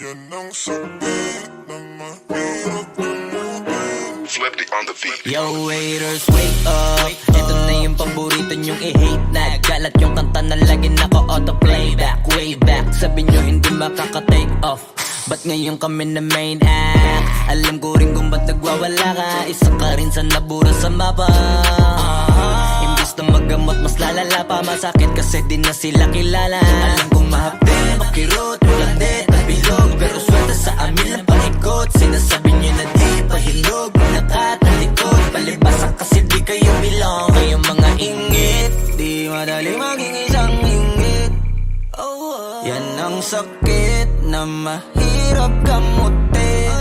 Yan ang sakit na mahirap gamutin. Flippy on the beat. Yo haters, wake up. Ito na yung paborito nyong i-hate na galat yung kanta na lagi naka-auto-playback. Way back, sabi nyo hindi makaka-take off. Ba't ngayon kami na main act? Alam ko rin kung ba't nagwawala ka. Isa ka rin sa nabura sa mapa. Imbis na magamot, mas lalala pa. Masakit kasi di na sila kilala. Alam kong mahapde, makirot, walang det at bilog. Pero swelta sa amin lang paikot. Sinasabi nyo na di pahilog. Nakatalikod, palibasan kasi di kayo bilong. Kayong mga ingit, di madali maging isang ingit. Yan ang sakit na mahirap gamutin.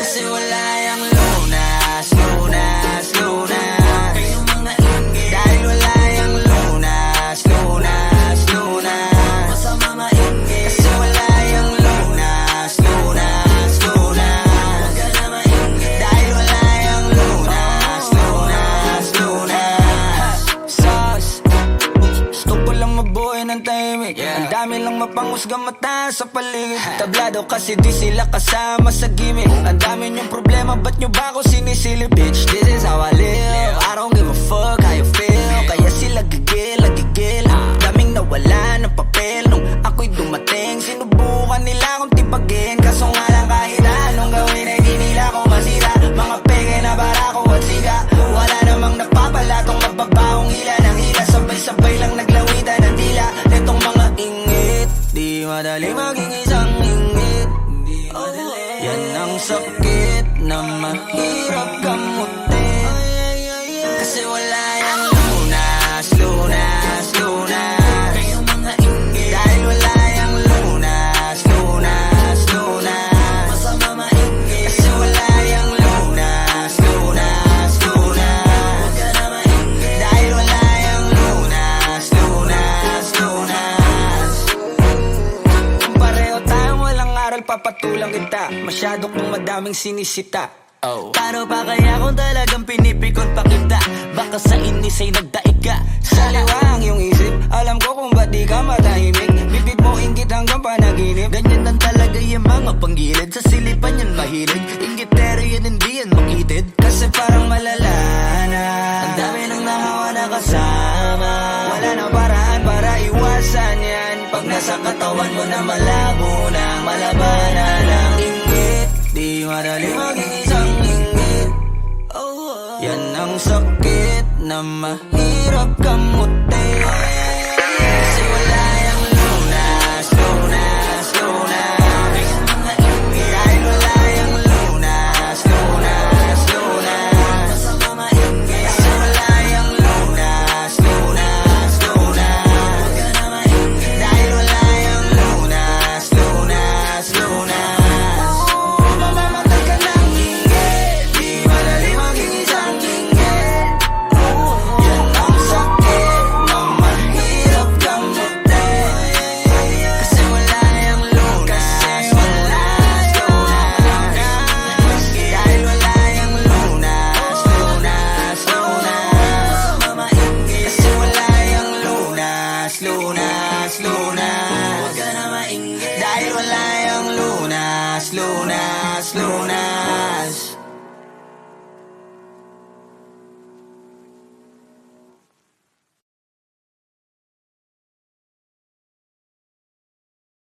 Kasi wala yung lunas, lunas, lunas. Kayong mga ingit, dahil wala yung lunas, lunas, lunas. Masama maingit, kasi wala yung lunas, lunas, lunas. Huwag ka na maingit, dahil wala yung lunas, lunas, lunas. Sus, gusto ko lang mabuhay ng tahimik. Ang dami lang mapanghusga mata sa paligid. Tablado kasi di sila kasama sa gimmick. Ang dami niyong problema, ba't nyo ba ako sinisilip? Bitch, this is how I live. I don't give a fuck how you feel. Kaya sila gigil, gigil. Daming nawala ng papel nung ako'y dumating. Sinubukan nila akong tipagin, kaso nga lang kahit anong gawin ay di nila ako masira. Mga peke na barako at siga. Wala namang napapala tong mababahong hila ng hila. Sabay-sabay lang naglawitan ng dila. Netong mga ingit, di madali maging isang ingit. Yan ang sakit na mahirap gamutin. Kasi wala yung lunas, lunas, lunas. Kayong mga ingit, dahil wala yung lunas, lunas, lunas. Masama maingit, kasi wala yung lunas, lunas, lunas. Huwag ka na maingit, dahil wala yung lunas, lunas, lunas. Kung pareho tayong walang aral, papatulang kita. Masyado kong madaming sinisita. Paano pa kaya kung talagang pinipikon pa kita? Baka sa inis ay nagdaig ka. Saliwa ang iyong isip, alam ko kung ba't di ka matahimik. Bibig mo inggit hanggang panaginip. Ganyan lang talaga yung mga panggilid. Sa silipan yan mahilig. Inggitero yan, hindi yan makitid. Kasi parang malala na ang dami nang nahawa na kasama. Wala na paraan para iwasan yan. Pag nasa katawan mo na malabo na malabanan ang inggit, di madali maging isang inggit. Yan ang sakit na mahirap gamutin. Kasi wala yung lunas, lunas, lunas. Kayong mga ingit, dahil wala yung lunas, lunas, lunas. Masama maingit, kasi wala yung lunas, lunas, lunas. Huwag ka na maingit, dahil wala yung lunas, lunas, lunas. Mamamatay ka ng ingit, di madali maging isang ingit. Yan ang sakit na mahirap gamutin. Kasi wala yung lunas, lunas, lunas. Dahil wala yung lunas, lunas, lunas. Masama maingit, kasi wala yung lunas, lunas, lunas. Huwag ka na maingit, dahil wala yung lunas, lunas, lunas.